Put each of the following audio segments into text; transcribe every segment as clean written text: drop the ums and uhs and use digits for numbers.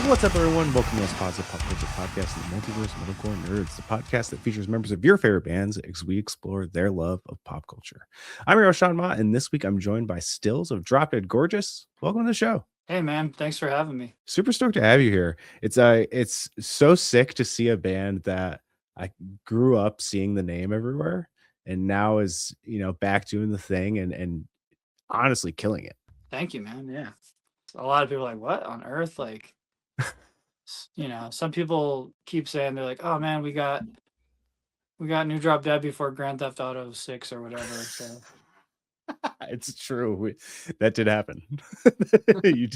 What's up, everyone? Welcome to this positive pop culture podcast, the Multiverse Metalcore Nerds, the podcast that features members of your favorite bands as we explore their love of pop culture. I'm your host, Sean Ma, and this week I'm joined by Stills of Drop Dead Gorgeous. Welcome to the show. Hey man, thanks for having me. Super stoked to have you here. It's so sick to see a band that I grew up seeing the name everywhere, and now is back doing the thing and honestly killing it. Thank you, man. Yeah. A lot of people are like, what on earth? Like, some people keep saying they're like, oh man, we got New Drop Dead before Grand Theft Auto 6 or whatever. So It's true. That did happen. you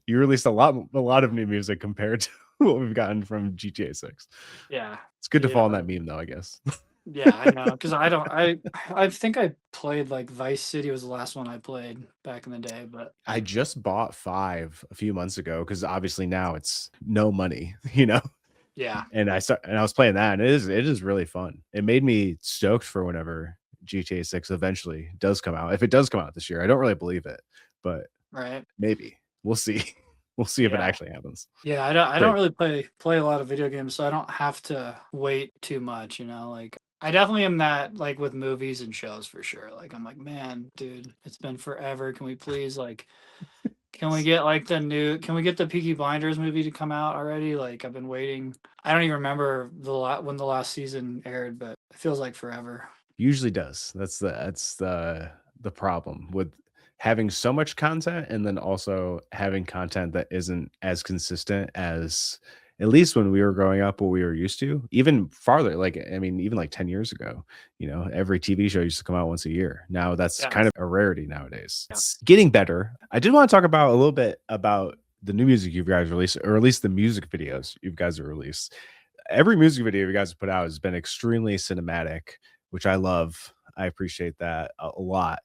you released a lot of new music compared to what we've gotten from GTA 6. yeah. It's good to fall in Yeah. that meme though, I guess. Yeah, I know. Because I think I played like Vice City was the last one I played back in the day, but I just bought 5 a few months ago because obviously now it's no money. yeah. And I was playing that, and it is really fun. It made me stoked for whenever GTA 6 eventually does come out. If it does come out this year, I don't really believe it, but Right. maybe we'll see. We'll see if it Yeah. actually happens. Yeah, I But don't really play a lot of video games, so I don't have to wait too much, like I definitely am that like with movies and shows for sure. Like I'm like, man, dude, it's been forever. Can we please like can we get like can we get the Peaky Blinders movie to come out already? Like I've been waiting. I don't even remember when the last season aired, but it feels like forever. usually does. That's the problem with having so much content and then also having content that isn't as consistent as at least when we were growing up what we were used to. Even farther, like I mean, even like 10 years ago, every TV show used to come out once a year. Now that's Yeah. kind of a rarity nowadays. Yeah. It's getting better. I did want to talk about a little bit about the new music you guys released, or at least the music videos you guys have released. Every music video you guys have put out has been extremely cinematic, which I love. I appreciate that a lot.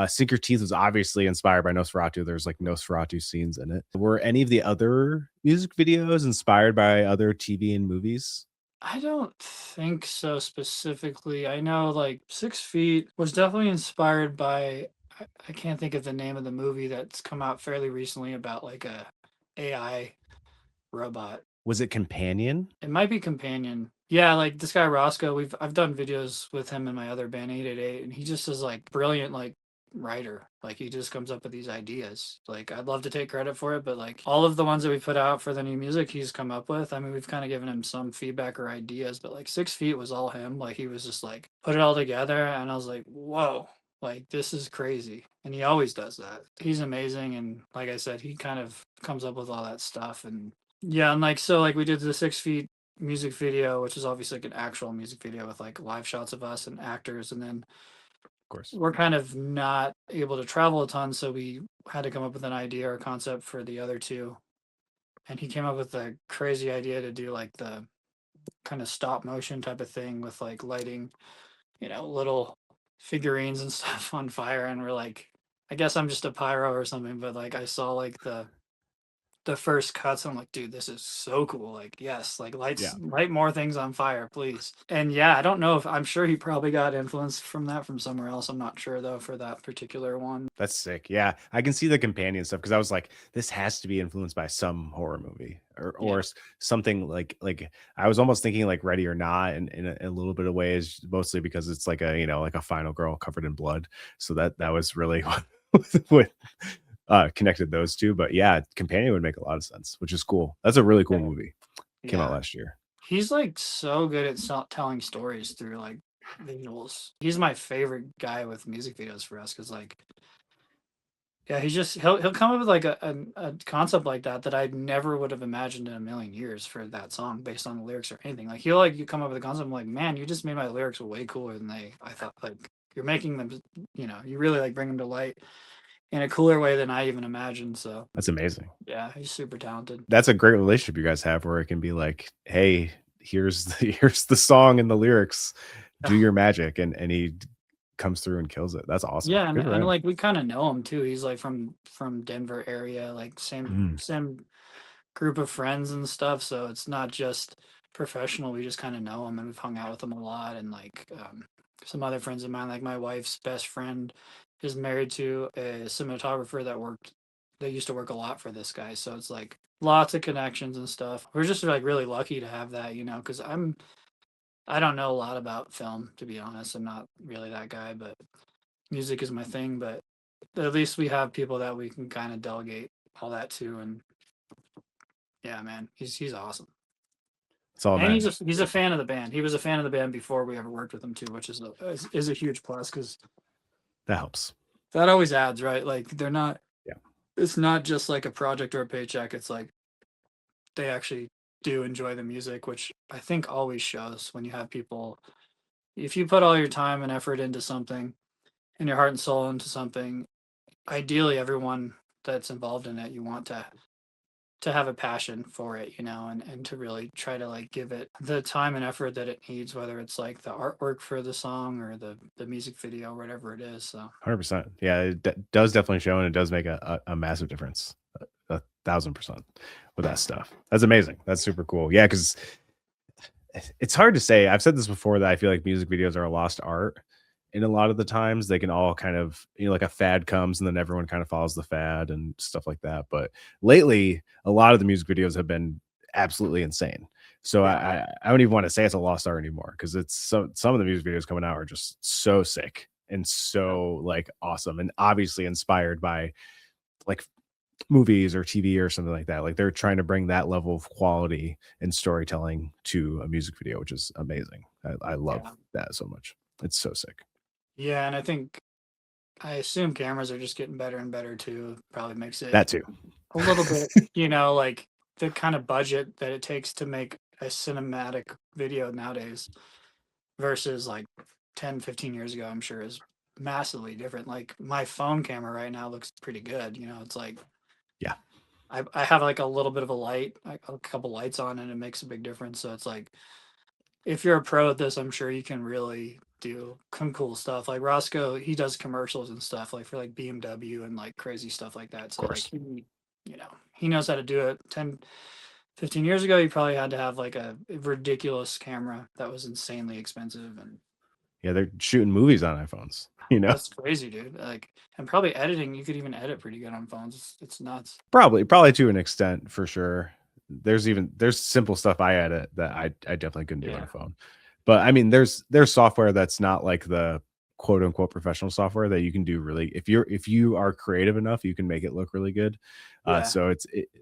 Sink Your Teeth was obviously inspired by Nosferatu. There's like Nosferatu scenes in it. Were any of the other music videos inspired by other TV and movies? I don't think so specifically. I know like 6 Feet was definitely inspired by I can't think of the name of the movie that's come out fairly recently about like a AI robot. Was it Companion? It might be Companion. Yeah, like this guy Roscoe, I've done videos with him in my other band 888, and he just is like brilliant like writer. Like he just comes up with these ideas. Like I'd love to take credit for it, but like all of the ones that we put out for the new music he's come up with, I mean we've kind of given him some feedback or ideas, but like 6 Feet was all him. Like he was just like put it all together and I was like, whoa, like this is crazy. And he always does that. He's amazing, and like I said, he kind of comes up with all that stuff. And yeah, and like so like we did the 6 Feet music video, which is obviously like an actual music video with like live shots of us and actors, and then Of course. we're kind of not able to travel a ton, so we had to come up with an idea or concept for the other two. And he came up with a crazy idea to do like the kind of stop motion type of thing with like lighting, little figurines and stuff on fire. And we're like, I guess I'm just a pyro or something, but like I saw like the first cuts. I'm like, dude, this is so cool. Like, yes, like Yeah. light more things on fire, please. And yeah, I don't know if I'm sure he probably got influence from that from somewhere else. I'm not sure though for that particular one. That's sick. Yeah, I can see the companion stuff because I was like, this has to be influenced by some horror movie or Yeah. something like I was almost thinking like Ready or Not in a little bit of ways, mostly because it's like a like a final girl covered in blood. So that was really what connected those two. But yeah, companion would make a lot of sense, which is cool. That's a really cool Yeah. movie. Came out Yeah. last year. He's like so good at telling stories through like visuals. He's my favorite guy with music videos for us because like yeah, he'll come up with like a concept like that I never would have imagined in a million years for that song based on the lyrics or anything. Like he'll like you come up with a concept, I'm like, man, you just made my lyrics way cooler than I thought. Like you're making them, you really like bring them to light in a cooler way than I even imagined. So That's amazing. yeah, he's super talented. That's a great relationship you guys have where it can be like, hey, here's the song and the lyrics. Do your magic, and he comes through and kills it. That's awesome. Yeah, and, Good for and him. like we kind of know him too. He's like from Denver area, like Mm, same group of friends and stuff. So it's not just professional. We just kind of know him and we've hung out with him a lot. And like some other friends of mine, like my wife's best friend, is married to a cinematographer that used to work a lot for this guy. So it's like lots of connections and stuff. We're just like really lucky to have that, you know, because I don't know a lot about film, to be honest. I'm not really that guy, but music is my thing. But at least we have people that we can kind of delegate all that to, and yeah, man, he's awesome. It's all And that. he's a fan of the band. He was a fan of the band before we ever worked with him too, which is a huge plus because That helps. that always adds, right? Like they're not. Yeah. It's not just like a project or a paycheck. It's like they actually do enjoy the music, which I think always shows when you have people. If you put all your time and effort into something, and your heart and soul into something, ideally everyone that's involved in it, you want to have a passion for it, you know, and to really try to like give it the time and effort that it needs, whether it's like the artwork for the song or the music video, whatever it is. So 100%. Yeah, it does definitely show, and it does make a massive difference. 1,000% with that stuff. That's amazing. That's super cool. Yeah, because it's hard to say. I've said this before that I feel like music videos are a lost art. And a lot of the times they can all kind of, like a fad comes and then everyone kind of follows the fad and stuff like that. But lately, a lot of the music videos have been absolutely insane. So yeah, I don't even want to say it's a lost art anymore because it's some of the music videos coming out are just so sick and so like awesome and obviously inspired by like movies or TV or something like that. Like they're trying to bring that level of quality and storytelling to a music video, which is amazing. I love yeah, that so much. It's so sick. yeah. And I assume cameras are just getting better and better too. Probably makes it That too. a little bit, you know, like the kind of budget that it takes to make a cinematic video nowadays versus like 10, 15 years ago, I'm sure is massively different. Like my phone camera right now looks pretty good. You know, it's like Yeah, I have like a little bit of a light, like a couple lights on, and it makes a big difference. So it's like if you're a pro at this, I'm sure you can really do some cool stuff. Like Roscoe, he does commercials and stuff like for like BMW and like crazy stuff like that. of So like course. you know, he knows how to do it. 10, 15 years ago, you probably had to have like a ridiculous camera that was insanely expensive, and Yeah, they're shooting movies on iPhones, you know? that's crazy, dude. Like, and probably editing, you could even edit pretty good on phones. It's nuts. Probably to an extent for sure. There's simple stuff I edit that I definitely couldn't do on a Yeah, phone. But I mean, there's software that's not like the quote unquote professional software that you can do really if you are creative enough, you can make it look really good. yeah. So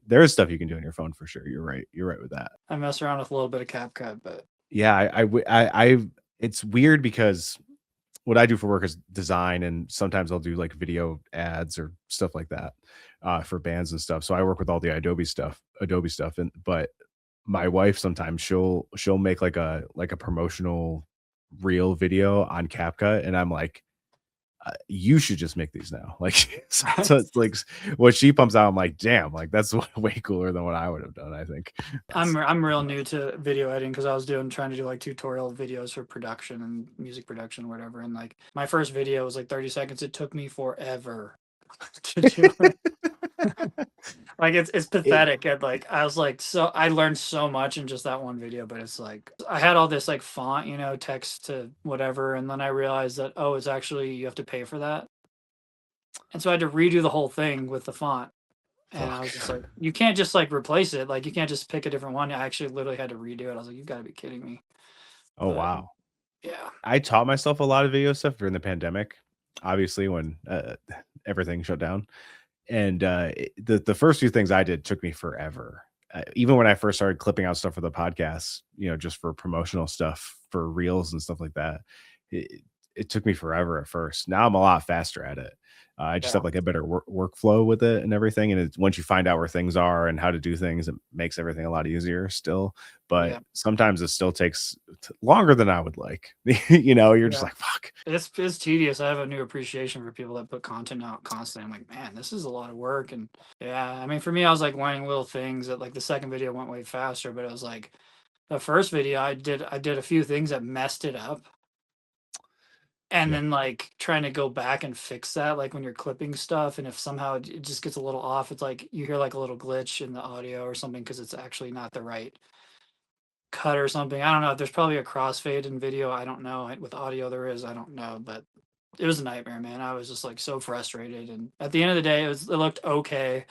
there is stuff you can do on your phone for sure. You're right. You're right with that. I mess around with a little bit of CapCut, but Yeah, I it's weird because what I do for work is design, and sometimes I'll do like video ads or stuff like that for bands and stuff. So I work with all the Adobe stuff, and but my wife sometimes she'll make like a promotional reel video on CapCut, and I'm like, you should just make these now. Like, so it's like what she pumps out, I'm like, damn, like that's way cooler than what I would have done. I think that's I'm real new to video editing because I was trying to do like tutorial videos for production and music production, or whatever. And like my first video was like 30 seconds. It took me forever to do it. Like it's it, pathetic. And like I was like, so I learned so much in just that one video, but it's like I had all this like font, you know, text to whatever, and then I realized that oh, it's actually you have to pay for that. And so I had to redo the whole thing with the font. And I fuck. was just like, you can't just like replace it. Like you can't just pick a different one. I actually literally had to redo it. I was like, you've got to be kidding me. Oh But wow. yeah. I taught myself a lot of video stuff during the pandemic, obviously when everything shut down. And the first few things I did took me forever. Even when I first started clipping out stuff for the podcast, just for promotional stuff for reels and stuff like that, it took me forever at first. Now I'm a lot faster at it. I just Yeah. have like a better workflow with it and everything. And once you find out where things are and how to do things, it makes everything a lot easier still. But Yeah. sometimes it still takes longer than I would like. You're just Yeah. like, fuck. It's tedious. I have a new appreciation for people that put content out constantly. I'm like, man, this is a lot of work. And yeah, I mean, for me, I was like wanting little things that like the second video went way faster, but it was like the first video I did a few things that messed it up. And Yeah. then like trying to go back and fix that, like when you're clipping stuff, and if somehow it just gets a little off, it's like you hear like a little glitch in the audio or something because it's actually not the right cut or something. I don't know. There's probably a crossfade in video. I don't know. With audio, there is. I don't know, but it was a nightmare, man. I was just like so frustrated. And at the end of the day, it looked okay.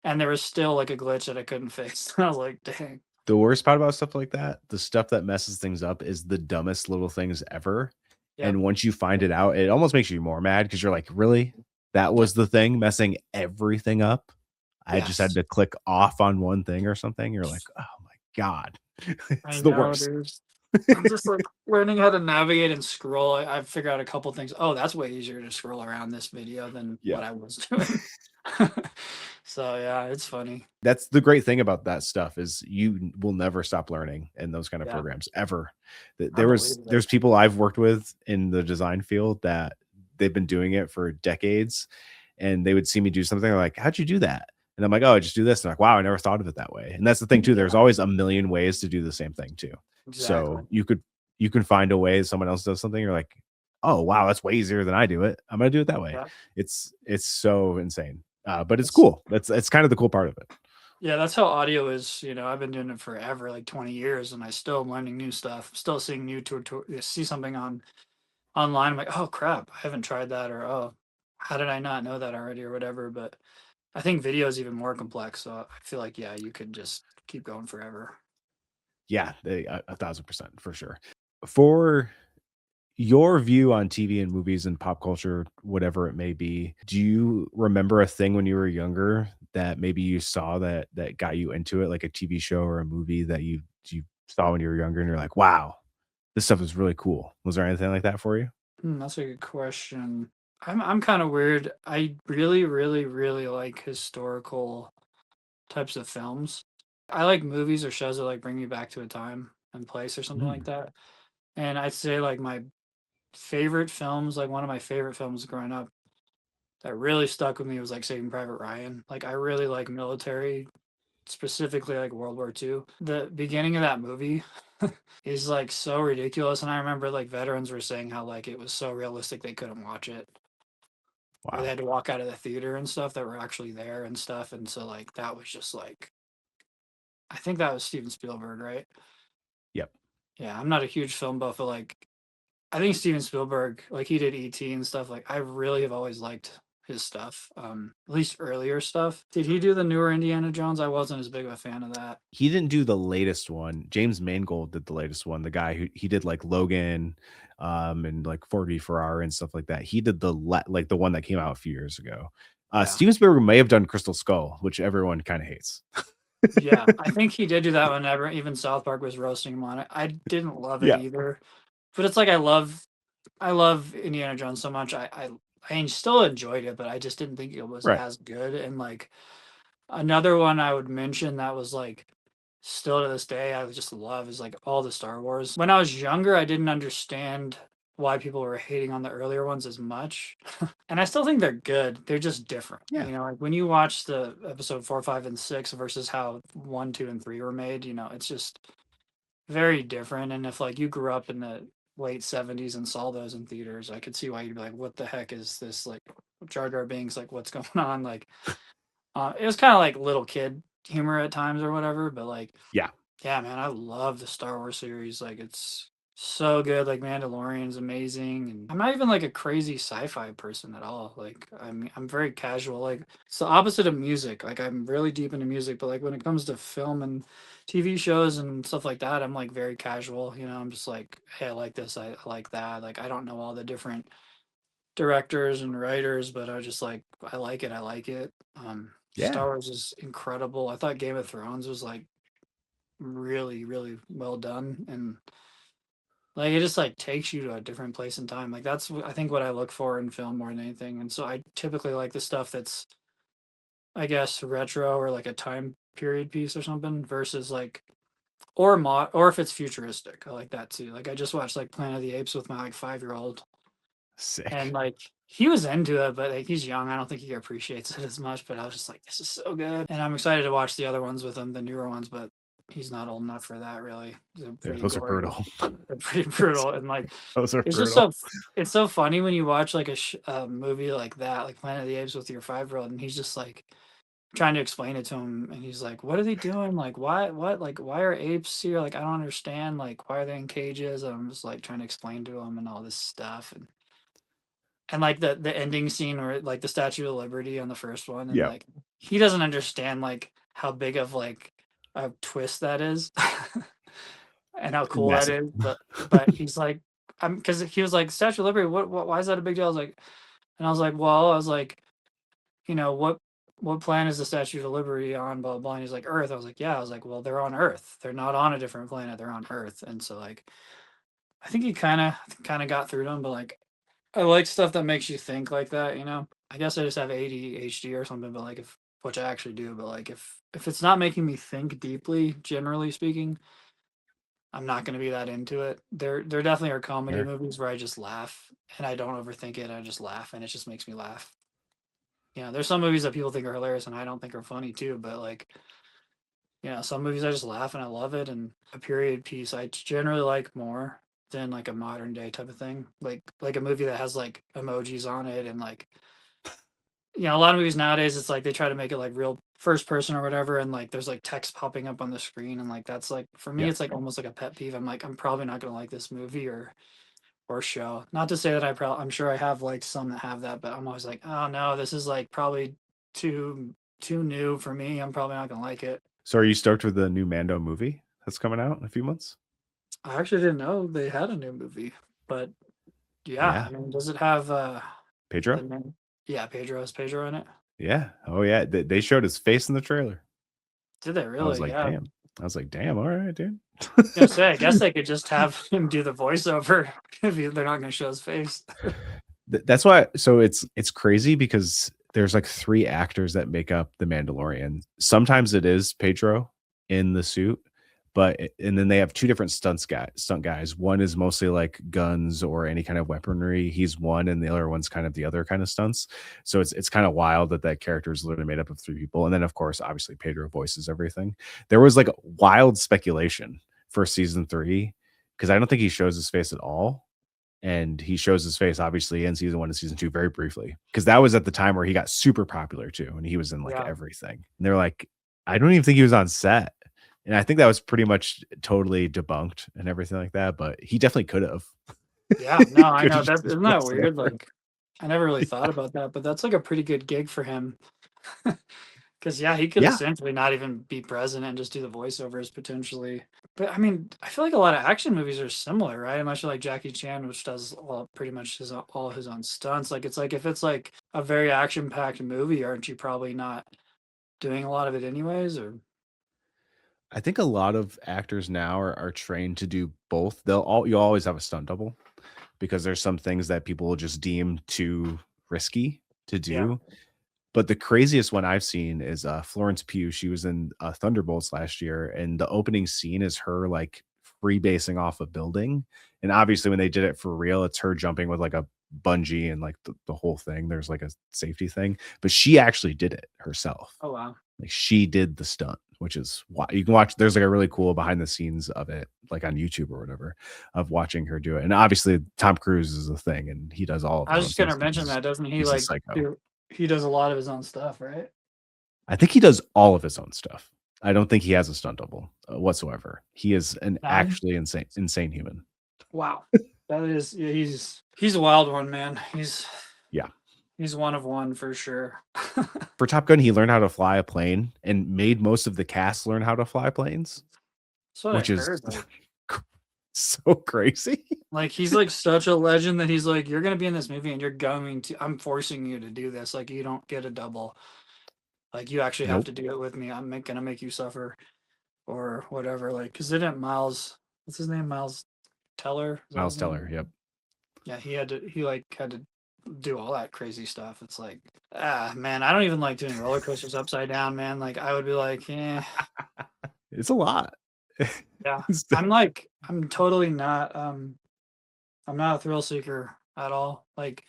and there was still like a glitch that I couldn't fix. I was like, dang. The worst part about stuff like that, the stuff that messes things up is the dumbest little things ever, Yep. and once you find it out, it almost makes you more mad because 'cause you're like, "Really? That Yep. was the thing messing everything up? I just had Yes. to click off on one thing or something?" You're like, "Oh my god." I It's the know, worst. dude. I'm just like learning how to navigate and scroll. I've figured out a couple things. Oh, that's way easier to scroll around this video than Yeah. what I was doing. So yeah, it's funny. That's the great thing about that stuff is you will never stop learning in those kind of Yeah, programs ever. I believe it. There's people I've worked with in the design field that they've been doing it for decades, and they would see me do something, they're like, "How'd you do that?" And I'm like, "Oh, I just do this." And they're like, "Wow, I never thought of it that way." And that's the thing too, there's Yeah, always a million ways to do the same thing too. exactly. So you can find a way someone else does something, you're like, "Oh, wow, that's way easier than I do it. I'm gonna do it that way." Yeah, It's so insane. But it's that's cool. That's kind of the cool part of it. yeah, that's how audio is. I've been doing it forever, like 20 years, and I still am learning new stuff. Still seeing new see something online. I'm like, oh crap, I haven't tried that, or oh, how did I not know that already, or whatever. But I think video is even more complex. So I feel like, yeah, you could just keep going forever. Yeah, 1,000% for sure. For your view on TV and movies and pop culture, whatever it may be, do you remember a thing when you were younger that maybe you saw that got you into it, like a TV show or a movie that you saw when you were younger and you're like, "Wow, this stuff is really cool." Was there anything like that for you? That's a good question. I'm kind of weird. I really, really, really like historical types of films. I like movies or shows that like bring me back to a time and place or something like Mm, that. And I'd say like my favorite films, like one of my favorite films growing up that really stuck with me was like Saving Private Ryan. Like I really like military, specifically like World War II. The beginning of that movie is like so ridiculous, and I remember like veterans were saying how like it was so realistic they couldn't watch it, or they wow. had to walk out of the theater and stuff that were actually there and stuff. And so like that was just like, I think that was Steven Spielberg, right? Yep. Yeah, I'm not a huge film buff, but like I think Steven Spielberg, like he did E.T. and stuff. Like I really have always liked his stuff. At least earlier stuff. Did he do the newer Indiana Jones? I wasn't as big of a fan of that. He didn't do the latest one. James Mangold did the latest one. The guy who he did like Logan, and like 40 Ferrari and stuff like that. He did like the one that came out a few years ago. Yeah. Steven Spielberg may have done Crystal Skull, which everyone kind of hates. Yeah, I think he did do that whenever even South Park was roasting him on it. I didn't love it Yeah, either, but it's like I love Indiana Jones so much. I still enjoyed it, but I just didn't think it was right. as good. And like another one I would mention that was like still to this day I just love is like all the Star Wars. When I was younger, I didn't understand why people were hating on the earlier ones as much. And I still think they're good. They're just different. Yeah, Like when you watch the episode 4, 5, and 6 versus how 1, 2, and 3 were made, it's just very different. And if like you grew up in the late 70s and saw those in theaters, I could see why you'd be like, what the heck is this? Like Jar Jar Binks, like what's going on? Like it was kind of like little kid humor at times or whatever, but like yeah, yeah, man, I love the Star Wars series. Like it's so good. Like Mandalorian's amazing, and I'm not even like a crazy sci-fi person at all. Like I'm very casual. Like it's the opposite of music. Like I'm really deep into music, but like when it comes to film and TV shows and stuff like that, I'm like very casual. I'm just like, hey, I like this, I like that. Like I don't know all the different directors and writers, but I just like I like it. I like it. yeah, Star Wars is incredible. I thought Game of Thrones was like really, really well done, and like it just like takes you to a different place in time. Like that's I think what I look for in film more than anything. And so I typically like the stuff that's I guess retro or like a time period piece or something versus like or if it's futuristic. I like that too. Like I just watched like Planet of the Apes with my like 5-year-old, and sick. like he was into it, but like he's young. I don't think he appreciates it as much. But I was just like, this is so good, and I'm excited to watch the other ones with him, the newer ones. But he's not old enough for that. Really, they're Yeah, pretty those are gory, brutal. they're pretty Those brutal, and like those are it's just brutal. so funny when you watch like a movie like that, like Planet of the Apes with your 5-year-old, and he's just like trying to explain it to him, and he's like, "What are they doing? Like, what? Like, why are apes here? Like, I don't understand. Like, why are they in cages?" And I'm just like trying to explain to him and all this stuff, and and like the ending scene where like the Statue of Liberty on the first one, and Yeah, like he doesn't understand like how big of like a twist that is and how cool that massive. is. But he's like, I'm because he was like Statue of Liberty. What? Why is that a big deal? I was like, and I was like, well, I was like, what planet is the Statue of Liberty on? Blah blah. Blah. And he's like Earth. I was like, yeah. I was like, well, they're on Earth. They're not on a different planet. They're on Earth. And so like, I think he kind of got through them, but like I like stuff that makes you think like that, you know? I guess I just have ADHD or something, but like if which I actually do, but like if it's not making me think deeply, generally speaking, I'm not gonna be that into it. There definitely are comedy Fair. movies where I just laugh and I don't overthink it. I just laugh and it just makes me laugh. There's some movies that people think are hilarious and I don't think are funny too, but like, some movies I just laugh and I love it. And a period piece I generally like more than like a modern day type of thing. Like a movie that has like emojis on it and like a lot of movies nowadays it's like they try to make it like real first person or whatever and like there's like text popping up on the screen and like that's like for me Yeah. it's like almost like a pet peeve. I'm like I'm probably not gonna like this movie or show. Not to say that I'm sure I have like some that have that, but I'm always like, oh no, this is like probably too new for me. I'm probably not gonna like it. So are you stoked with the new Mando movie that's coming out in a few months? I actually didn't know they had a new movie, but yeah, I Yeah. mean, does it have the Pedro? name? Yeah, Pedro is Pedro in it. Yeah. Oh yeah. They showed his face in the trailer. Did they I was really? like, Yeah. damn. I was like, damn, all right, dude. Gonna say, I guess they could just have him do the voiceover if they're not gonna show his face. That's why. So it's crazy because there's like three actors that make up the Mandalorian. Sometimes it is Pedro in the suit, and then they have two different stunt guys. One is mostly like guns or any kind of weaponry. He's one, and the other one's kind of the other kind of stunts. So it's kind of wild that character is literally made up of three people. And then of course, obviously Pedro voices everything. There was like wild speculation for season three because I don't think he shows his face at all, and he shows his face obviously in season one and season two very briefly because that was at the time where he got super popular too, and he was in like Yeah. everything. And they're like, I don't even think he was on set, and I think that was pretty much totally debunked and everything like that. But he definitely could have. Yeah, no, I Could know have that just isn't that voiced weird? over. Like I never really thought about that, but that's like a pretty good gig for him. Because yeah, he could Yeah, essentially not even be president and just do the voiceovers potentially. But I mean, I feel like a lot of action movies are similar, right? Unless you're like Jackie Chan, which does pretty much all his own stunts. Like it's like if it's like a very action packed movie, aren't you probably not doing a lot of it anyways? Or I think a lot of actors now are trained to do both. You always have a stunt double because there's some things that people will just deem too risky to yeah. do. But the craziest one I've seen is, Florence Pugh. She was in, Thunderbolts last year, and the opening scene is her, like, freebasing off a building, and obviously, when they did it for real, it's her jumping with, like, a bungee and, like, the whole thing. There's, like, a safety thing, but she actually did it herself. Oh wow. Like, she did the stunt, which is why you can watch. There's, like, a really cool behind the scenes of it, like, on YouTube or whatever, of watching her do it, and obviously, Tom Cruise is a thing, and he does all of I his was own just gonna stunts mention because that, doesn't he? he's a Like psycho. he does a lot of his own stuff, right? I think he does all of his own stuff. I don't think he has a stunt double, whatsoever. He is an None. actually insane human. Wow. That is, yeah, he's a wild one, man. Yeah. He's one of one for sure. For Top Gun, he learned how to fly a plane and made most of the cast learn how to fly planes, That's what I which is heard. so crazy. Like he's like such a legend that he's like, you're gonna be in this movie and you're going to. I'm forcing you to do this. Like you don't get a double. Like you actually have Nope. to do it with me. Gonna make you suffer or whatever. Like, cause didn't Miles? What's his name? Miles Teller. Is that his Miles name? Teller. Yep. Yeah, he like had to do all that crazy stuff. It's like, man, I don't even like doing roller coasters upside down, man. Like I would be like, yeah, It's a lot. yeah. It's I'm totally not I'm not a thrill seeker at all. Like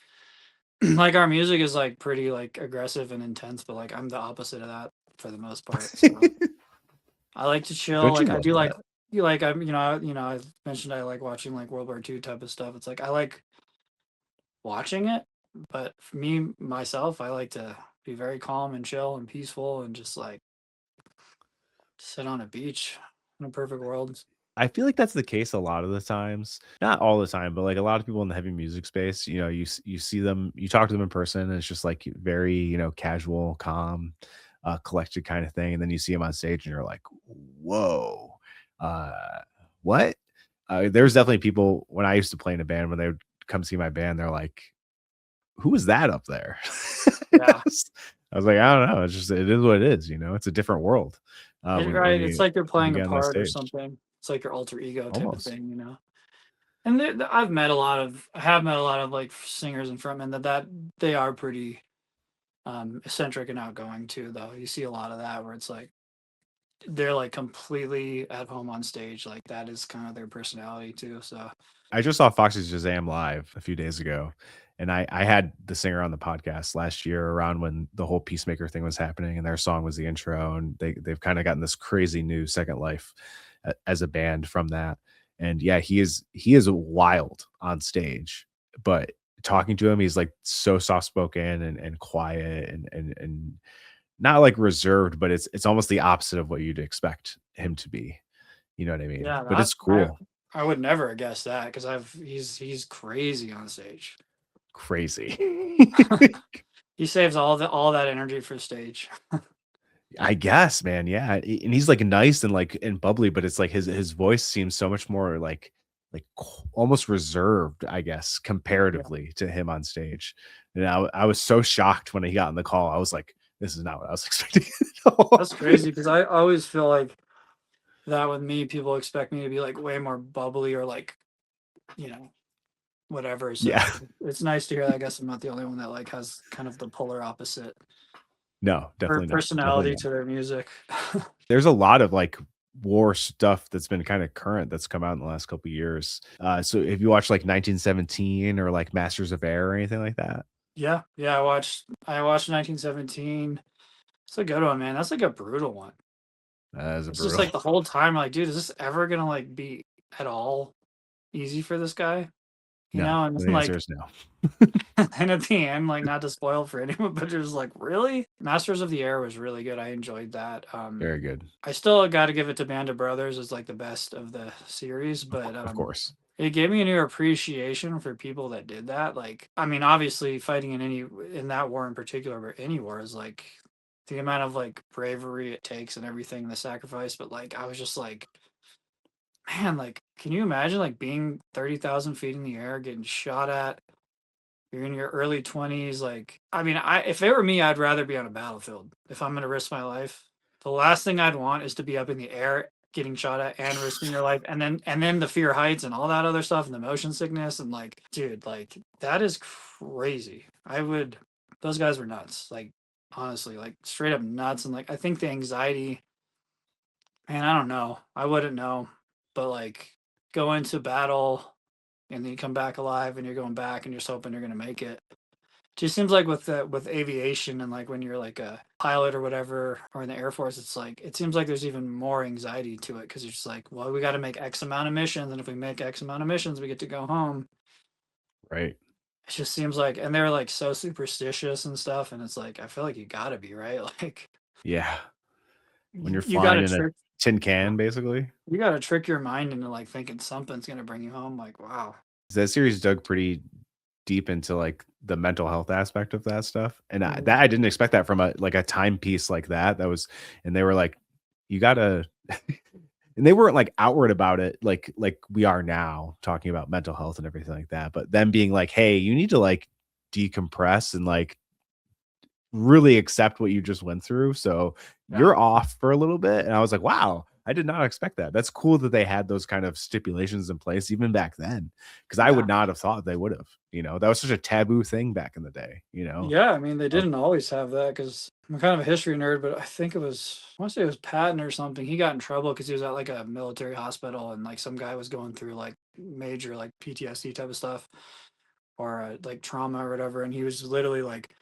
like our music is like pretty like aggressive and intense, but like I'm the opposite of that for the most part. So I like to chill. Don't you Like I love do like that? you like I'm I mentioned I like watching like World War II type of stuff. It's like I like watching it, but for me myself, I like to be very calm and chill and peaceful and just like sit on a beach in a perfect world. I feel like that's the case a lot of the times. Not all the time, but, like, a lot of people in the heavy music space, you know, you see them, you talk to them in person, and it's just, like, very, you know, casual, calm, collected kinda thing, and then you see them on stage, and you're like, "Whoa, uh, what?" There's definitely people when I used to play in a band, when they would come see my band, they're like, "Who is that up there?" Yeah. I was like, "I don't know, it's just it is what it is," you know? It's a different world, Right. It's like you're when you playing a get on that part or stage. something. It's like your alter ego type of Almost. thing, you know? And I've met a lot of, I have met a lot of like singers and frontmen that they are pretty eccentric and outgoing too, though. You see a lot of that where it's like they're like completely at home on stage. Like that is kind of their personality too. So I just saw Foxy's Shazam live a few days ago, and I had the singer on the podcast last year around when the whole Peacemaker thing was happening, and their song was the intro, and they've kinda gotten this crazy new second life as a band from that, and yeah, he is wild on stage, but talking to him, he's, like, so soft-spoken and quiet and not, like, reserved, but it's almost the opposite of what you'd expect him to be, you know what I mean? yeah, But that it's cool. I would never have guessed that because he's crazy on stage. Crazy. He saves all that energy for stage. I guess, man, yeah, and he's, like, nice and, like, and bubbly, but it's like his voice seems so much more like, almost reserved, I guess, Yeah, comparatively to him on stage, and I was so shocked when he got on the call, I was like, "This is not what I was expecting at all." that's crazy because I always feel like that with me, people expect me to be like way more bubbly or like, you know, whatever. Yeah. So it's nice to hear that. I guess I'm not the only one that like has kind of the polar opposite No, definitely not, definitely personality not. to their music. There's a lot of, like, war stuff that's been kinda current that's come out in the last couple years, so if you watch, like, 1917 or, like, Masters of Air or anything like that? Yeah, yeah. I watched 1917. It's a good one, man. That's like a brutal one. That is a It's just brutal. like the whole time, like, dude, is this ever gonna like be at all easy for this guy? You No, know, and then the answer like, is no. and at the end, like, not to spoil for anyone, but just like, really, Masters of the Air was really good. I enjoyed that. Very good. I still got to give it to Band of Brothers as like the best of the series, but Of course. it gave me a new appreciation for people that did that. Like, I mean, obviously, fighting in that war in particular, but any war is like the amount of like bravery it takes and everything, the sacrifice. But like, I was just like, man, like, can you imagine like being 30,000 feet in the air, getting shot at? You're in your early 20s. Like, I mean, if it were me, I'd rather be on a battlefield. If I'm gonna risk my life, the last thing I'd want is to be up in the air getting shot at and risking your life, and then the fear heights and all that other stuff and the motion sickness and like, dude, like that is crazy. I would. Those guys were nuts. Like, honestly, like straight up nuts. And like, I think the anxiety, man, I don't know. I wouldn't know, but like, go into battle and then you come back alive and you're going back and you're just hoping you're gonna make it. Just seems like with aviation and like when you're like a pilot or whatever or in the Air Force, it's like it seems like there's even more anxiety to it because you're just like, well, we got to make X amount of missions, and if we make X amount of missions, we get to go home. Right. It just seems like, and they're like so superstitious and stuff, and it's like I feel like you got to be right. Like Yeah. When you're you got flying to in a trick, tin can, basically. you got to trick your mind into like thinking something's gonna bring you home. Like, wow, That series dug pretty deep into, like, the mental health aspect of that stuff, and mhm, I didn't expect that from a timepiece like that, that was and they were like, "You gotta" and they weren't, like, outward about it like we are now, talking about mental health and everything like that, but them being like, "Hey, you need to, like, decompress and, like, really accept what you just went through, so yeah, you're off for a little bit," and I was like, "Wow, I did not expect that." That's cool that they had those kind of stipulations in place even back then, because I would yeah. not have thought they would've, you know? That was such a taboo thing back in the day, you know? Yeah, I mean, they Of didn't always have that because I'm kind of a history nerd, but I think it was, I want to say it was Patton or something. He got in trouble because he was at like a military hospital and like some guy was going through like major like PTSD type of stuff or like trauma or whatever. And he was literally like,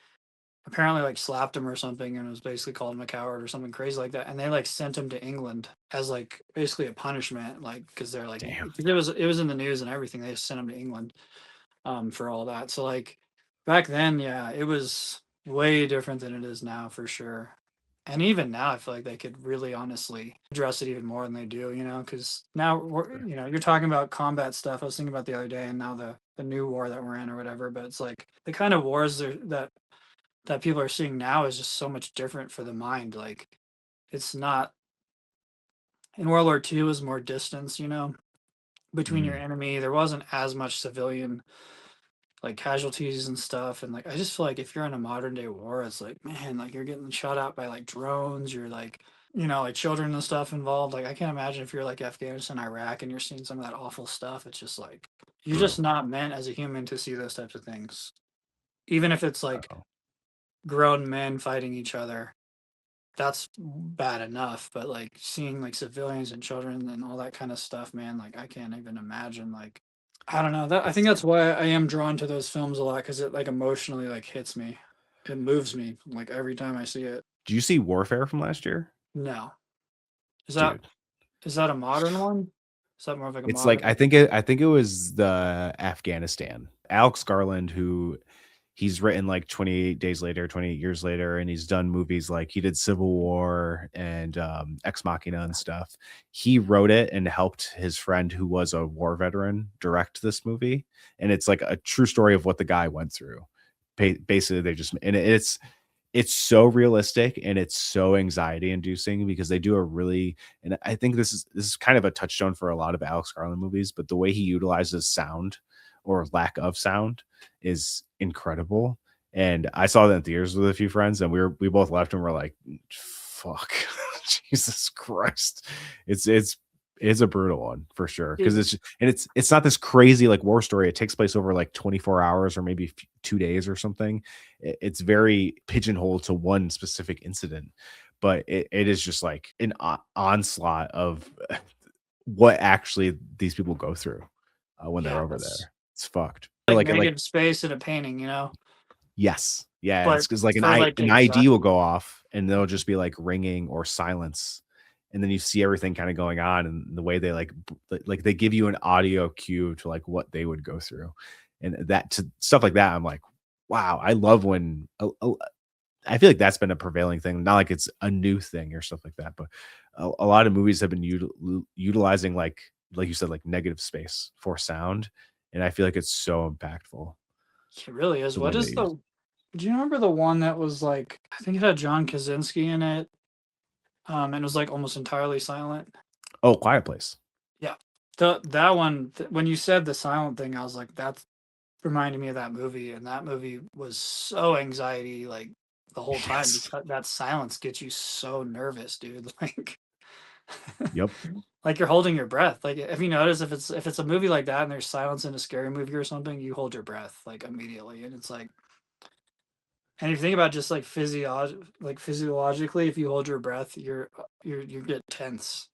apparently like slapped him or something and was basically called him a coward or something crazy like that. And they like sent him to England as like basically a punishment, like because they're like, damn. 'cause it was in the news and everything. They just sent him to England for all that. So like back then, yeah, it was way different than it is now for sure. And even now, I feel like they could really honestly address it even more than they do, you know, because now we're, Sure. you know, you're talking about combat stuff. I was thinking about the other day, and now the new war that we're in or whatever. But it's like the kind of wars that people are seeing now is just so much different for the mind. Like it's not in World War II was more distance, you know, between your Mhm. enemy. There wasn't as much civilian like casualties and stuff. And like I just feel like if you're in a modern day war, it's like, man, like you're getting shot out by like drones, you're like, you know, like children and stuff involved. Like I can't imagine if you're like Afghanistan, Iraq, and you're seeing some of that awful stuff. It's just like you're just Brutal. not meant as a human to see those types of things. Even if it's like Uh-oh. grown men fighting each other, that's bad enough. But like seeing like civilians and children and all that kind of stuff, man, like I can't even imagine like I don't know. That I think It's that's why I am drawn to those films a lot because it like emotionally like hits me. It moves me like every time I see it. Do you see Warfare from last year? No, is that Dude. is that a modern one? Is that more of like a It's like modern? I think it was the Afghanistan. Alex Garland, who he's written like 28 Days Later, 28 Years Later, and he's done movies like he did Civil War and Ex Machina and stuff. He wrote it and helped his friend who was a war veteran direct this movie. And it's like a true story of what the guy went through. Basically, they just and it's so realistic and it's so anxiety inducing because they do a really and I think this is kind of a touchstone for a lot of Alex Garland movies, but the way he utilizes sound or lack of sound is incredible. And I saw that in theaters with a few friends, and we both left and we're like, "Fuck, Jesus Christ!" It's a brutal one for sure because Dude, it's not this crazy like war story. It takes place over like 24 hours or maybe 2 days or something. It's very pigeonholed to one specific incident, but it is just like an onslaught of what actually these people go through when they're yeah, over that's there. It's fucked. like Like negative space in a painting, you know. yes, yeah, But it's because like for like an ID will exactly, go off and they'll just be like ringing or silence, and then you see everything kind of going on and the way they like they give you an audio cue to like what they would go through, and that to stuff like that. I'm like, wow, I love when I feel like that's been a prevailing thing. Not like it's a new thing or stuff like that, but a lot of movies have been utilizing like you said, like negative space for sound, and I feel like it's so impactful it really is. the way What they is use. the? Do you remember the one that was like? I think it had John Krasinski in it, and it was like almost entirely silent. Oh, Quiet Place. Yeah, the that one. When you said the silent thing, I was like, that's reminded me of that movie, and that movie was so anxiety like the whole time Yes. because that silence gets you so nervous, dude. Yep. Like you're holding your breath. Like if you notice if it's a movie like that and there's silence in a scary movie or something, you hold your breath like immediately, and it's like. And if you think about just like physiologically, if you hold your breath, you get tense.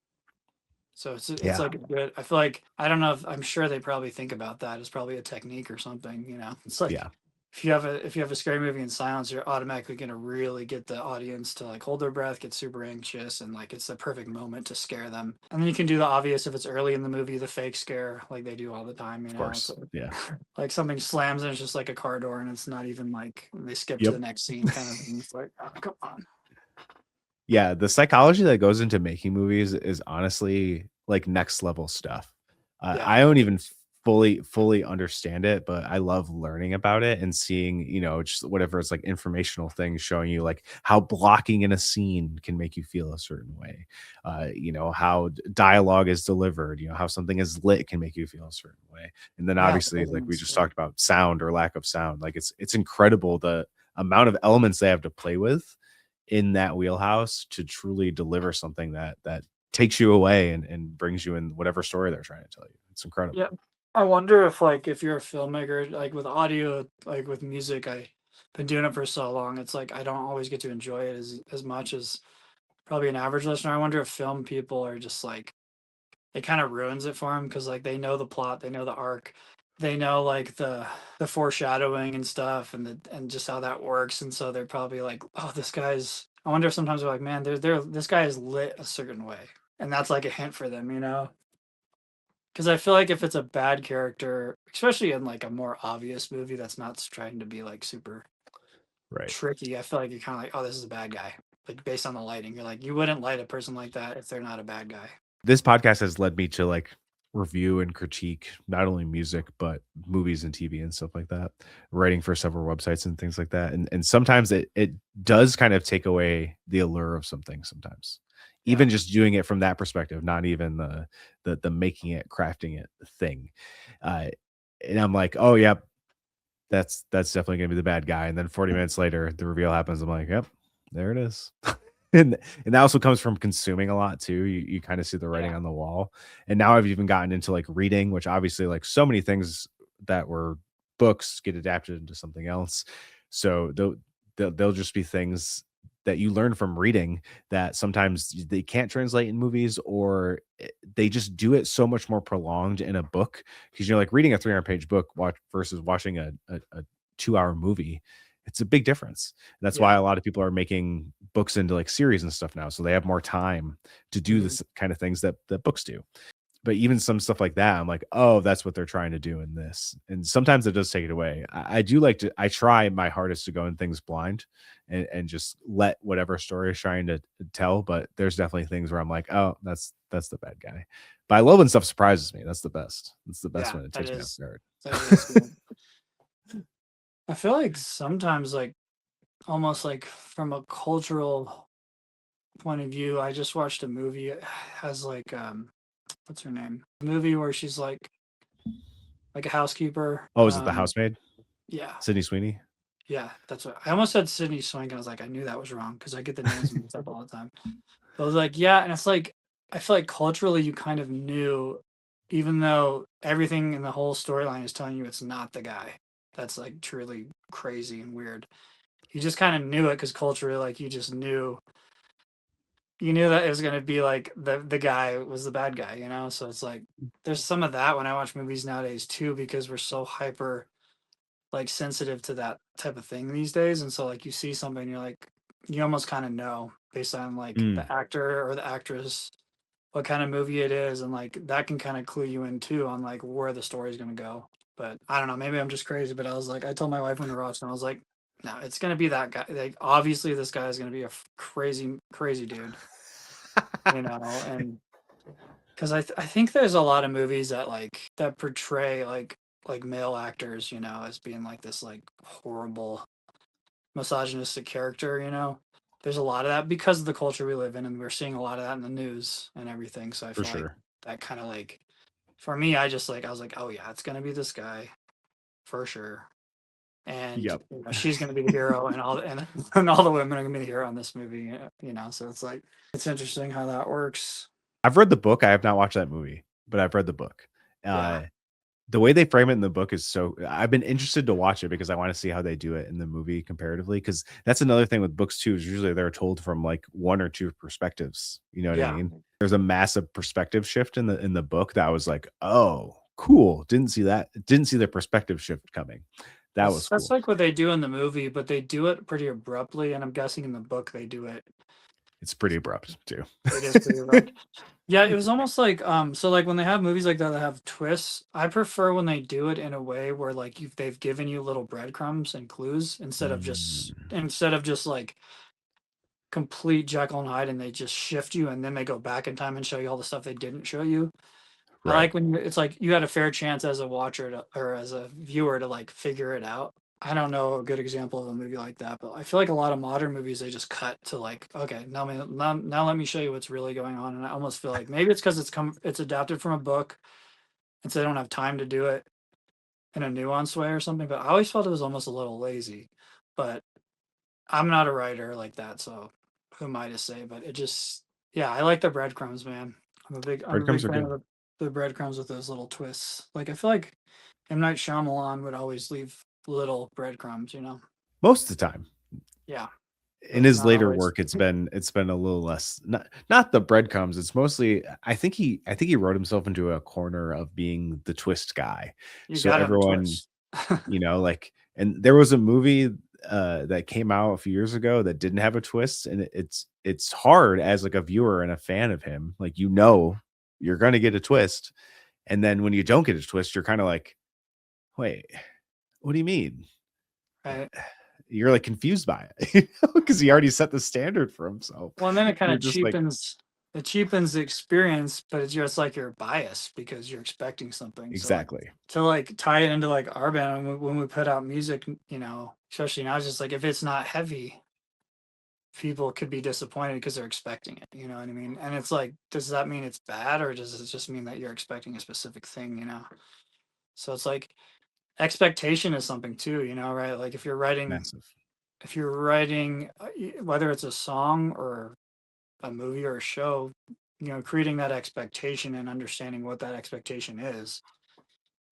So it's Yeah. like a good. I feel like I don't know if I'm sure they probably think about that. It's probably a technique or something. You know, it's like Yeah. if you have a scary movie in silence, you're automatically gonna really get the audience to like hold their breath, get super anxious, and like it's the perfect moment to scare them. And then you can do the obvious if it's early in the movie, the fake scare like they do all the time. You Of know, it's course. Yeah. like something slams and it's just like a car door, and it's not even like they skip to the Yep. next scene kind of thing. It's like, oh, come on, Yeah, the psychology that goes into making movies is honestly like next level stuff. yeah, I don't it even is. fully understand it, but I love learning about it and seeing, just whatever it's like informational things showing you like how blocking in a scene can make you feel a certain way. How dialogue is delivered, how something is lit can make you feel a certain way. And then Yeah, obviously like we everything's just good. talked about sound or lack of sound. Like it's incredible the amount of elements they have to play with in that wheelhouse to truly deliver something that takes you away and brings you in whatever story they're trying to tell you. It's Yeah. incredible. I wonder if like if you're a filmmaker, like with audio, like with music, I've been doing it for so long. It's like I don't always get to enjoy it as much as probably an average listener. I wonder if film people are just like it kind of ruins it for them because like they know the plot, they know the arc, they know like the foreshadowing and stuff, and just how that works, and so they're probably like, oh, this guy's. I wonder if sometimes they're like, man, they're this guy is lit a certain way, and that's like a hint for them, you know. Because I feel like if it's a bad character, especially in like a more obvious movie that's not trying to be like super Right. tricky, I feel like you're kind of like, oh, this is a bad guy. like based on the lighting. You're like, you wouldn't light a person like that if they're not a bad guy. This podcast has led me to like review and critique not only music but movies and TV and stuff like that. Writing for several websites and things like that. And sometimes it does kind of take away the allure of something sometimes. Yeah. Even just doing it from that perspective, not even the making it, crafting it thing. Uh and I'm like, oh yeah, that's definitely gonna be the bad guy. And then 40 minutes later, the reveal happens. I'm like, yep, there it is. And that also comes from consuming a lot too. You kind of see the writing Yeah. on the wall. And now I've even gotten into like reading, which obviously like so many things that were books get adapted into something else. So they'll just be things that you learn from reading that sometimes they can't translate in movies, or they just do it so much more prolonged in a book, because you're like reading a 300-page book versus watching a 2-hour movie. It's a big difference. That's why Yeah. a lot of people are making books into like series and stuff now, so they have more time to do Mhm. this kind of things that books do. But even some stuff like that, I'm like, oh, that's what they're trying to do in this. And sometimes it does take it away. I do like to, I try my hardest to go in things blind and just let whatever story is trying to tell. But there's definitely things where I'm like, oh, that's the bad guy. But I love when stuff surprises me. That's the best. That's the best Yeah. when it That takes me off is guard. that is good. I feel like sometimes like almost like from a cultural point of view, I just watched a movie. It has like what's her name? A movie where she's like a housekeeper. Oh, is it The Housemaid? Yeah. Sydney Sweeney? Yeah, that's what I almost said Sydney Swank, and I was like, I knew that was wrong because I get the names mixed up all the time. But I was like, yeah, and it's like I feel like culturally you kind of knew, even though everything in the whole storyline is telling you it's not the guy. That's like truly crazy and weird. You just kind of knew it because culturally, like you just knew, you knew that it was gonna be like the guy was the bad guy, you know. So it's like there's some of that when I watch movies nowadays too, because we're so hyper like sensitive to that type of thing these days. And so like you see something, you're like, you almost kind of know based on like Mm, the actor or the actress what kind of movie it is, and like that can kind of clue you in too on like where the story's gonna go. But I don't know, maybe I'm just crazy. But I was like, I told my wife when we were watching, I was like, no, it's gonna be that guy. Like obviously this guy is gonna be a crazy, crazy dude, you know, and because I think there's a lot of movies that like that portray like male actors, you know, as being like this like horrible misogynistic character, you know. There's a lot of that because of the culture we live in, and we're seeing a lot of that in the news and everything. So I for feel like sure. that kind of like for me, I just like I was like, oh yeah, it's gonna be this guy for sure, and Yep. you know, she's gonna be the hero, and and all the women are gonna be the hero in this movie, you know. So it's like it's interesting how that works. I've read the book. I have not watched that movie, but I've read the book. Yeah, Uh, the way they frame it in the book is so, I've been interested to watch it because I want to see how they do it in the movie comparatively. Because that's another thing with books too, is usually they're told from like one or two perspectives. You know what I yeah. mean? There's a massive perspective shift in the book that I was like, oh, cool. Didn't see that. Didn't see the perspective shift coming. That was That's cool. like what they do in the movie, but they do it pretty abruptly, and I'm guessing in the book they do it. It's pretty abrupt too. It is pretty abrupt. Yeah, it was almost like so like when they have movies like that that have twists, I prefer when they do it in a way where like they've given you little breadcrumbs and clues Mm, instead of just like complete Jekyll and Hyde, and they just shift you and then they go back in time and show you all the stuff they didn't show you. I right. like when it's like you had a fair chance as a watcher or as a viewer to like figure it out. I don't know a good example of a movie like that, but I feel like a lot of modern movies they just cut to like, okay, now let me show you what's really going on, and I almost feel like maybe it's because it's adapted from a book, and so they don't have time to do it in a nuanced way or something. But I always felt it was almost a little lazy. But I'm not a writer like that, so who am I to say? But it just, yeah, I like the breadcrumbs, man. I'm a Breadcrumbs big are fan good of the breadcrumbs with those little twists. Like I feel like M Night Shyamalan would always leave little breadcrumbs, you know? most of the time. Yeah, In but his not later always. work, it's been a little less, not the breadcrumbs. It's mostly, I think he wrote himself into a corner of being the twist guy. You So gotta have a everyone, twist. like, and there was a movie that came out a few years ago that didn't have a twist, and it's hard as like a viewer and a fan of him. Like, you're gonna get a twist, and then when you don't get a twist, you're kind of like, wait, what do you mean? Right? you're like confused by it, because he already set the standard for himself. Well, and then it kind You're of just like, cheapens the experience, but it's just like you're biased because you're expecting something. So like exactly. to like tie it into like our band when we put out music, especially now, it's just like if it's not heavy, people could be disappointed because they're expecting it. You know what I mean? And it's like, does that mean it's bad, or does it just mean that you're expecting a specific thing? So it's like expectation is something too. Right? Like Massive. if you're writing, whether it's a song or a movie or a show, creating that expectation and understanding what that expectation is,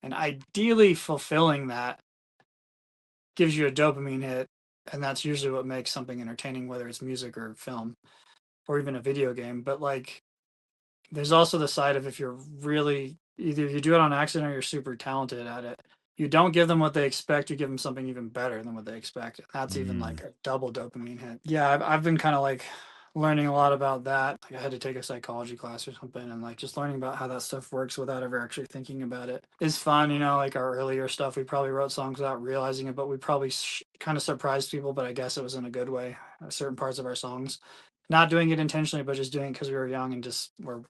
and ideally fulfilling that gives you a dopamine hit, and that's usually what makes something entertaining, whether it's music or film or even a video game. But like, there's also the side of if you're really either you do it on accident or you're super talented at it. You don't give them what they expect. You give them something even better than what they expect. That's even Mm, like a double dopamine hit. Yeah, I've been kind of like learning a lot about that. Like I had to take a psychology class or something, and like just learning about how that stuff works without ever actually thinking about it is fun. Like our earlier stuff, we probably wrote songs without realizing it, but we probably kind of surprised people. But I guess it was in a good way. Certain parts of our songs, not doing it intentionally, but just doing it because we were young and just were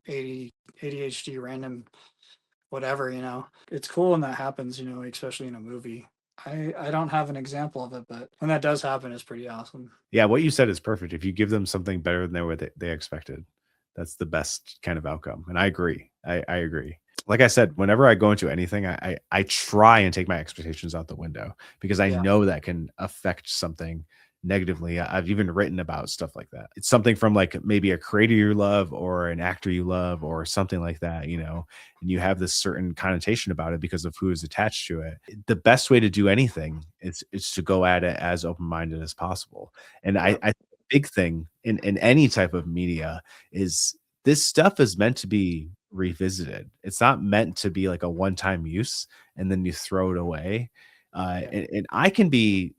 80 ADHD random whatever. It's cool when that happens, especially in a movie. I don't have an example of it, but when that does happen, it's pretty awesome. yeah, what you said is perfect. If you give them something better than they expected, that's the best kind of outcome. And I agree. I agree. Like I said, whenever I go into anything, I try and take my expectations out the window because I Yeah. know that can affect something negatively. I've even written about stuff like that. It's something from like maybe a creator you love or an actor you love or something like that, and you have this certain connotation about it because of who is attached to it. The best way to do anything is to go at it as open-minded as possible. And Yeah. I big thing in any type of media is this stuff is meant to be revisited. It's not meant to be like a one-time use and then you throw it away. Yeah. And I can be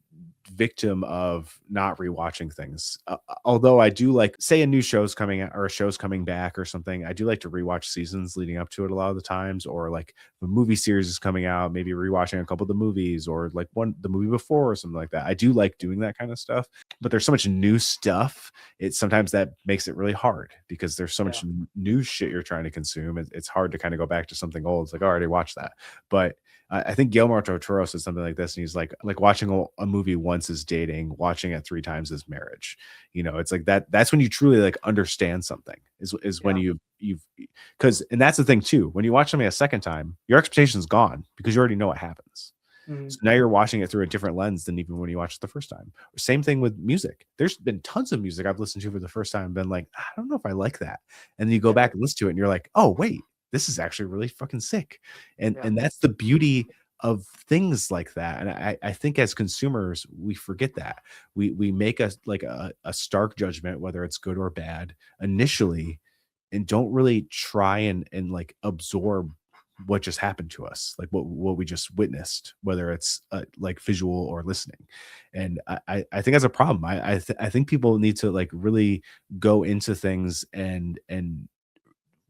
victim of not rewatching things. Although I do like, say, a new show's coming out or a show's coming back or something, I do like to rewatch seasons leading up to it a lot of the times, or like the movie series is coming out, maybe rewatching a couple of the movies or like the movie before or something like that. I do like doing that kind of stuff, but there's so much new stuff. It's sometimes that makes it really hard because there's so Yeah. much new shit you're trying to consume. It's hard to kind of go back to something old. It's like, oh, I already watched that, but I think Guillermo del Toro said something like this, and he's like watching a movie once is dating, watching it 3 times is marriage. It's like that. That's when you truly like understand something. Is when Yeah. you've because and that's the thing too. When you watch something a second time, your expectation's gone because you already know what happens. Mhm. So now you're watching it through a different lens than even when you watched it the first time. Same thing with music. There's been tons of music I've listened to for the first time and been like, I don't know if I like that. And then you go Yeah. back and listen to it and you're like, oh, wait, this is actually really fucking sick. And Yeah. and that's the beauty of things like that. And I think as consumers, we forget that. We make a stark judgment, whether it's good or bad, initially, and don't really try and like absorb what just happened to us, like what we just witnessed, whether it's like visual or listening. And I think that's a problem. I think people need to like really go into things and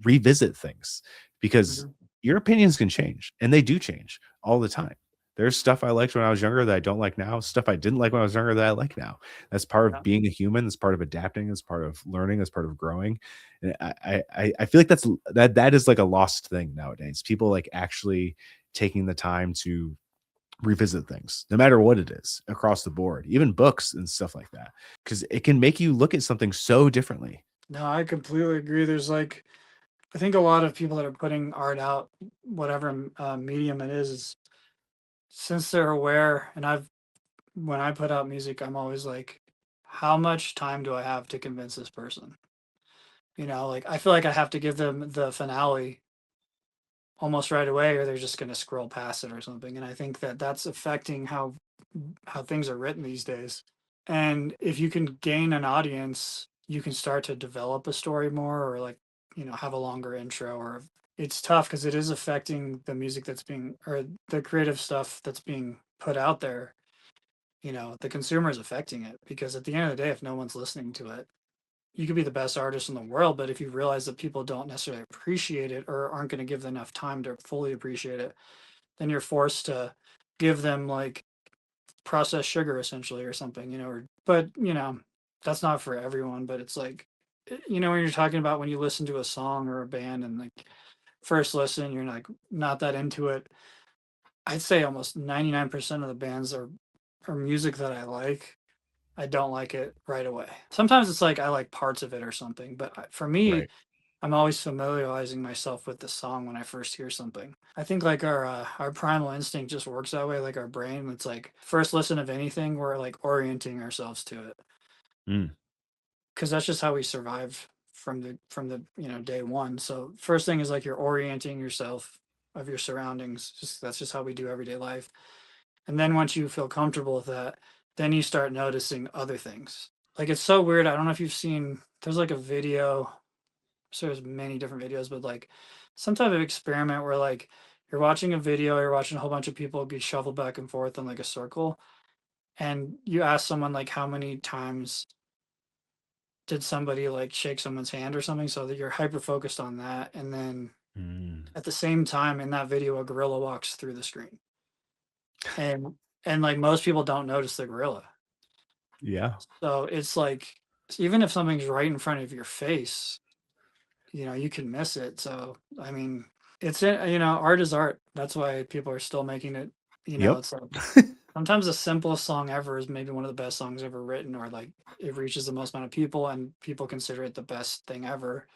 revisit things because Mhm. your opinions can change and they do change all the time. There's stuff I liked when I was younger that I don't like now, stuff I didn't like when I was younger that I like now. That's part of Yeah. being a human, that's part of adapting, that's part of learning, that's part of growing. And I feel like that is like a lost thing nowadays. People like actually taking the time to revisit things, no matter what it is, across the board, even books and stuff like that, because it can make you look at something so differently. No, I completely agree. There's like, I think a lot of people that are putting art out, whatever medium it is, since they're aware, and when I put out music, I'm always like, how much time do I have to convince this person? Like I feel like I have to give them the finale almost right away, or they're just going to scroll past it or something. And I think that that's affecting how things are written these days. And if you can gain an audience, you can start to develop a story more, or like have a longer intro. Or it's tough because it is affecting the music that's being or the creative stuff that's being put out there. The consumer is affecting it because at the end of the day, if no one's listening to it, you could be the best artist in the world, but if you realize that people don't necessarily appreciate it or aren't going to give them enough time to fully appreciate it, then you're forced to give them like processed sugar essentially or something, or but that's not for everyone, but it's like when you're talking about when you listen to a song or a band and like first listen, you're like not that into it. I'd say almost 99% of the bands are music that I like. I don't like it right away. Sometimes it's like I like parts of it or something, but for me, Right. I'm always familiarizing myself with the song when I first hear something. I think like our primal instinct just works that way. Like our brain, it's like first listen of anything, we're like orienting ourselves to it Mm, because that's just how we survive from the day one. So first thing is like you're orienting yourself of your surroundings. Just that's just how we do everyday life. And then once you feel comfortable with that, then you start noticing other things. Like it's so weird. I don't know if you've seen. There's like a video, so there's many different videos, but like some type of experiment where like you're watching a video, you're watching a whole bunch of people be shuffled back and forth in like a circle, and you ask someone like how many times did somebody like shake someone's hand or something, so that you're hyper focused on that, and then mm. at the same time in that video a gorilla walks through the screen, and like most people don't notice the gorilla, Yeah. so it's like even if something's right in front of your face, you can miss it. So, I mean, art is art. That's why people are still making it. Yep. It's like sometimes the simplest song ever is maybe one of the best songs ever written, or like it reaches the most amount of people and people consider it the best thing ever.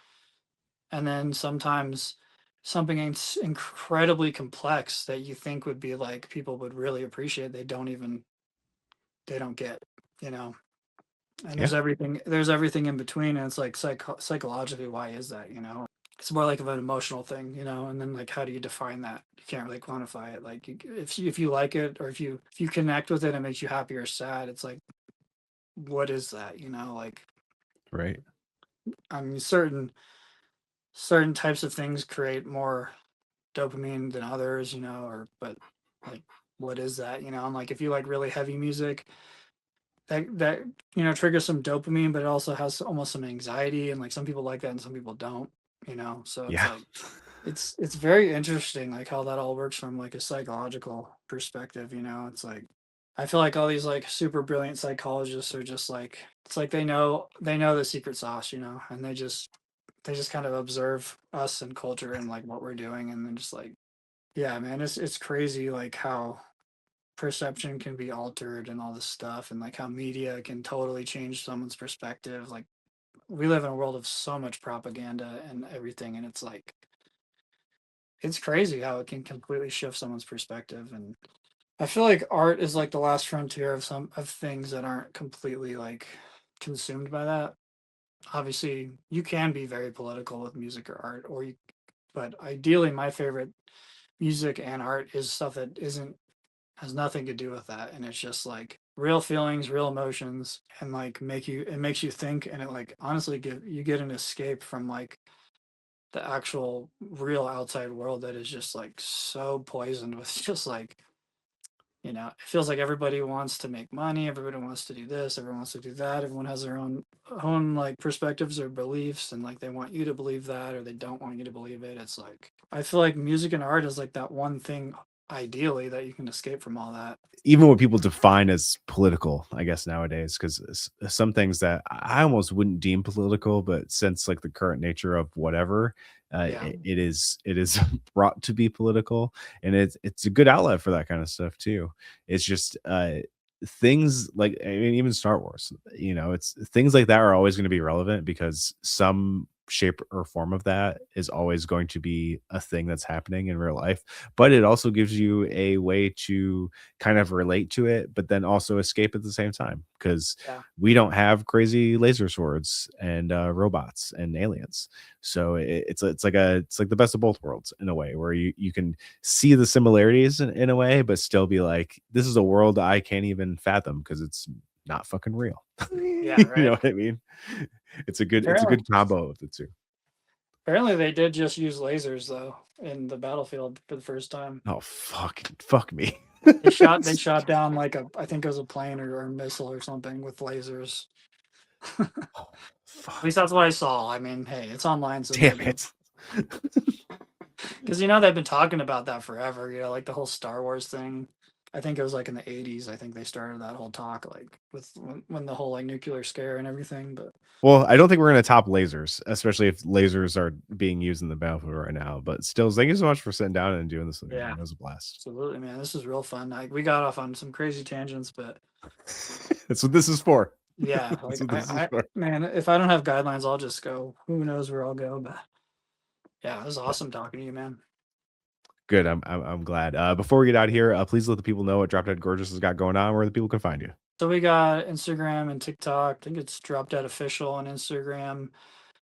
And then sometimes something incredibly complex that you think would be like people would really appreciate, they don't get, you know. And Yeah. there's everything in between, and it's like psychologically, why is that, it's more like of an emotional thing, and then like how do you define that? You can't really quantify it. Like if you like it, or if you connect with it, it makes you happy or sad. It's like, what is that? Like, Right. I mean, certain types of things create more dopamine than others, or but like what is that? And like if you like really heavy music, that triggers some dopamine, but it also has almost some anxiety, and like some people like that and some people don't, so it's Yeah. like it's very interesting like how that all works from like a psychological perspective. It's like I feel like all these like super brilliant psychologists are just like, it's like they know the secret sauce, and they just kind of observe us and culture and like what we're doing, and then just like, yeah, man, it's crazy like how perception can be altered and all this stuff, and like how media can totally change someone's perspective. Like we live in a world of so much propaganda and everything, and it's like it's crazy how it can completely shift someone's perspective. And I feel like art is like the last frontier of some of things that aren't completely like consumed by that. Obviously you can be very political with music or art, but ideally my favorite music and art is stuff that isn't has nothing to do with that, and it's just like real feelings, real emotions, and like it makes you think, and it like honestly get an escape from like the actual real outside world that is just like so poisoned with just like, it feels like everybody wants to make money, everybody wants to do this, everyone wants to do that, everyone has their own like perspectives or beliefs, and like they want you to believe that or they don't want you to believe it. It's like I feel like music and art is like that one thing ideally that you can escape from all that. Even what people define as political, I guess nowadays, because some things that I almost wouldn't deem political, but since like the current nature of whatever, Yeah. it is brought to be political, and it's a good outlet for that kind of stuff too. It's just things like, I mean, even Star Wars, it's things like that are always going to be relevant because some shape or form of that is always going to be a thing that's happening in real life, but it also gives you a way to kind of relate to it, but then also escape at the same time because Yeah. we don't have crazy laser swords and robots and aliens. So it's like the best of both worlds in a way, where you can see the similarities in a way, but still be like, this is a world I can't even fathom because it's not fucking real. Yeah, You know right. what I mean? It's a good Apparently, combo of the two. apparently they did just use lasers though in the battlefield for the first time. Oh fuck me. They shot down like I think it was a plane or a missile or something with lasers. At Oh, least fuck. that's what I saw. I mean, hey, it's online, so Damn maybe it. because they've been talking about that forever. Like the whole Star Wars thing. I think it was like in the 80s. I think they started that whole talk, like with when the whole like nuclear scare and everything. But Well, I don't think we're going to top lasers, especially if lasers are being used in the battlefield right now. But still, thank you so much for sitting down and doing this with me, man. yeah, It was a blast. absolutely, man. This is real fun. Like we got off on some crazy tangents, but That's what this is for. yeah, That's like what this is for. man, if I don't have guidelines, I'll just go. Who knows where I'll go? But yeah, it was awesome talking to you, man. Good. I'm glad. Before we get out of here, please let the people know what Drop Dead Gorgeous has got going on, where the people can find you. So we got Instagram and TikTok. I think it's Drop Dead Official on Instagram,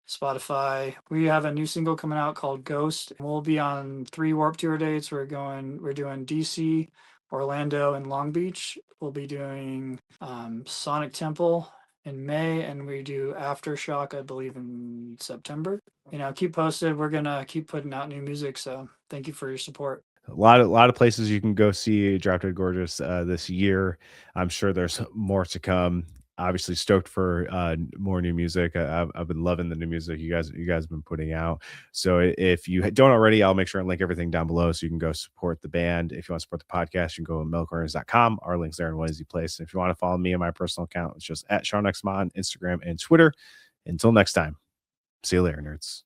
Spotify. We have a new single coming out called Ghost. We'll be on 3 Warp Tour dates. We're doing DC, Orlando, and Long Beach. We'll be doing Sonic Temple in May, and we do Aftershock, I believe, in September. Keep posted. We're gonna keep putting out new music. So thank you for your support. A lot of places you can go see Drop Dead Gorgeous this year. I'm sure there's more to come. Obviously, stoked for more new music. I've been loving the new music you guys have been putting out. So if you don't already, I'll make sure and link everything down below so you can go support the band. If you want to support the podcast, you can go to metalcore.com. Our links there in one easy place. And if you want to follow me on my personal account, it's just at SeanXMod on Instagram and Twitter. Until next time, see you later, nerds.